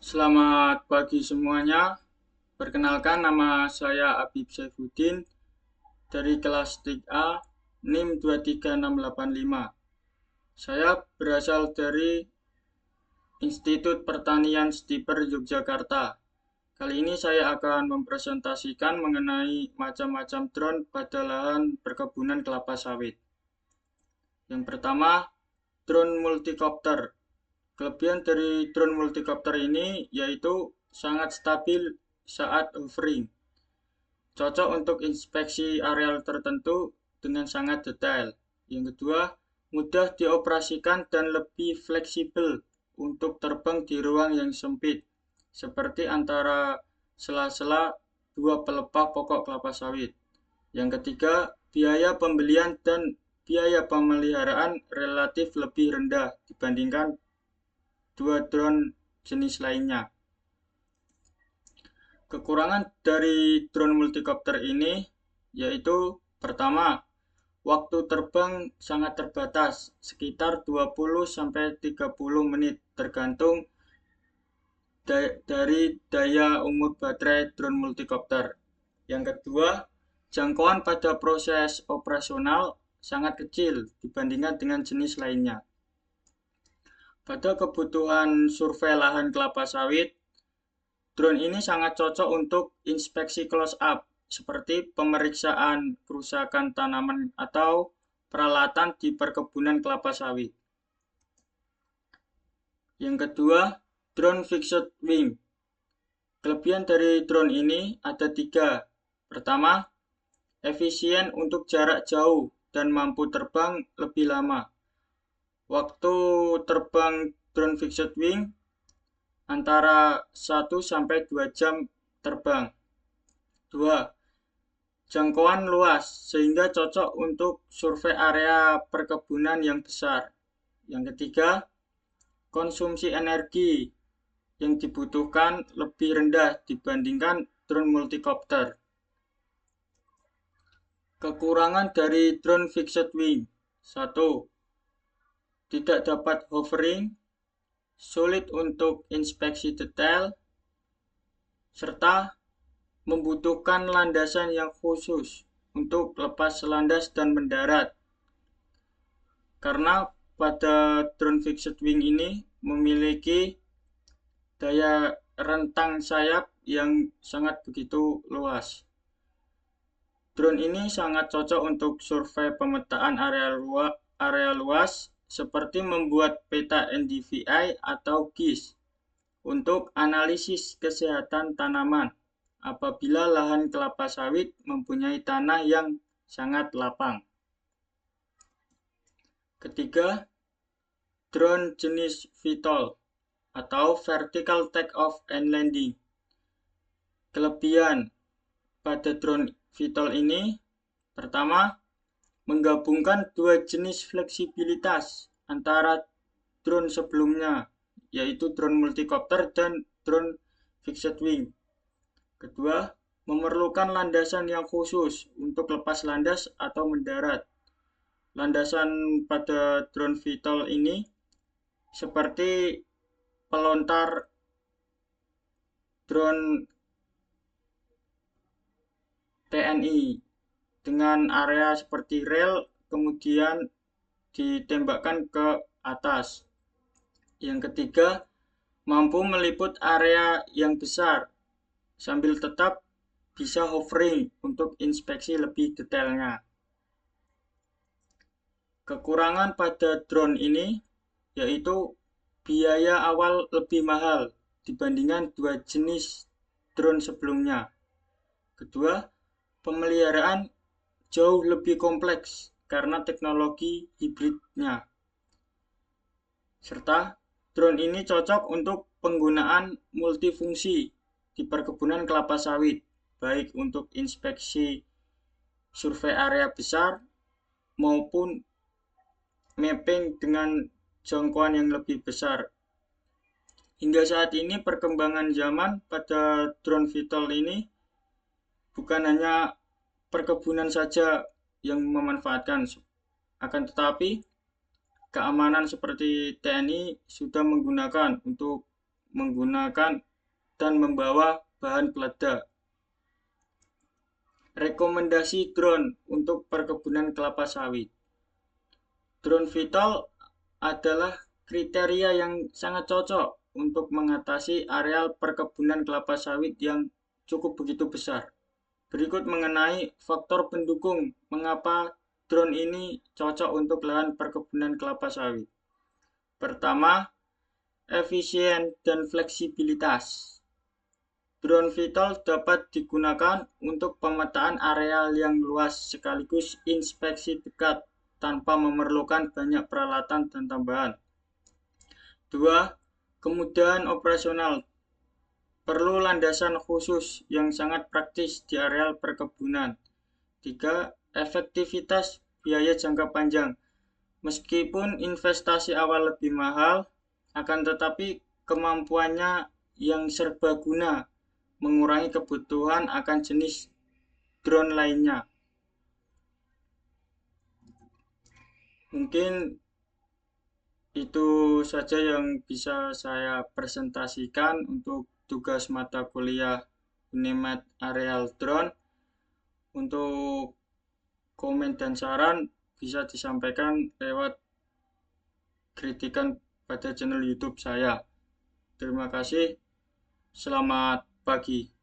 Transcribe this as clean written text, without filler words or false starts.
Selamat pagi semuanya. Perkenalkan, nama saya Abib Saifuddin dari kelas 3A NIM 23685. Saya berasal dari Institut Pertanian Stiper Yogyakarta. Kali ini saya akan mempresentasikan mengenai macam-macam drone pada lahan perkebunan kelapa sawit. Yang pertama, drone multicopter. Kelebihan dari drone multicopter ini yaitu sangat stabil saat hovering. Cocok untuk inspeksi areal tertentu dengan sangat detail. Yang kedua, mudah dioperasikan dan lebih fleksibel untuk terbang di ruang yang sempit, seperti antara sela-sela dua pelepah pokok kelapa sawit. Yang ketiga, biaya pembelian dan biaya pemeliharaan relatif lebih rendah dibandingkan dua drone jenis lainnya. Kekurangan dari drone multicopter ini yaitu pertama, waktu terbang sangat terbatas, sekitar 20-30 menit tergantung dari daya umur baterai drone multicopter. Yang kedua, jangkauan pada proses operasional sangat kecil dibandingkan dengan jenis lainnya. Pada kebutuhan survei lahan kelapa sawit, drone ini sangat cocok untuk inspeksi close up, seperti pemeriksaan kerusakan tanaman atau peralatan di perkebunan kelapa sawit. Yang kedua, drone fixed wing. Kelebihan dari drone ini ada tiga. Pertama, efisien untuk jarak jauh dan mampu terbang lebih lama. Waktu terbang drone fixed wing antara 1-2 jam terbang. 2. Jangkauan luas sehingga cocok untuk survei area perkebunan yang besar. Yang ketiga, konsumsi energi yang dibutuhkan lebih rendah dibandingkan drone multicopter. Kekurangan dari drone fixed wing. 1. Tidak dapat hovering, sulit untuk inspeksi detail, serta membutuhkan landasan yang khusus untuk lepas landas dan mendarat. Karena pada drone fixed wing ini memiliki daya rentang sayap yang sangat begitu luas. Drone ini sangat cocok untuk survei pemetaan area luas seperti membuat peta NDVI atau GIS untuk analisis kesehatan tanaman apabila lahan kelapa sawit mempunyai tanah yang sangat lapang. Ketiga, drone jenis VTOL atau Vertical Take-off and Landing. Kelebihan pada drone VTOL ini, pertama, menggabungkan dua jenis fleksibilitas antara drone sebelumnya, yaitu drone multicopter dan drone fixed wing. Kedua, memerlukan landasan yang khusus untuk lepas landas atau mendarat. Landasan pada drone VTOL ini seperti pelontar drone TNI dengan area seperti rel kemudian ditembakkan ke atas. Yang ketiga, mampu meliput area yang besar sambil tetap bisa hovering untuk inspeksi lebih detailnya. Kekurangan pada drone ini yaitu biaya awal lebih mahal dibandingkan dua jenis drone sebelumnya. Kedua, pemeliharaan jauh lebih kompleks karena teknologi hibridnya. Serta drone ini cocok untuk penggunaan multifungsi di perkebunan kelapa sawit, baik untuk inspeksi survei area besar maupun mapping dengan jangkauan yang lebih besar. Hingga saat ini perkembangan zaman pada drone VTOL ini bukan hanya perkebunan saja yang memanfaatkan, akan tetapi keamanan seperti TNI sudah menggunakan untuk menggunakan dan membawa bahan peledak. Rekomendasi drone untuk perkebunan kelapa sawit. Drone Vital adalah kriteria yang sangat cocok untuk mengatasi areal perkebunan kelapa sawit yang cukup begitu besar. Berikut mengenai faktor pendukung mengapa drone ini cocok untuk lahan perkebunan kelapa sawit. Pertama, efisien dan fleksibilitas. Drone Vital dapat digunakan untuk pemetaan areal yang luas sekaligus inspeksi dekat tanpa memerlukan banyak peralatan dan tambahan. 2. Kemudahan operasional. Perlu landasan khusus yang sangat praktis di areal perkebunan. 3. Efektivitas biaya jangka panjang. Meskipun investasi awal lebih mahal, akan tetapi kemampuannya yang serbaguna mengurangi kebutuhan akan jenis drone lainnya. Mungkin itu saja yang bisa saya presentasikan untuk tugas mata kuliah Unimed Aerial Drone. Untuk komen dan saran bisa disampaikan lewat kritikan pada channel YouTube saya. Terima kasih. Selamat pagi.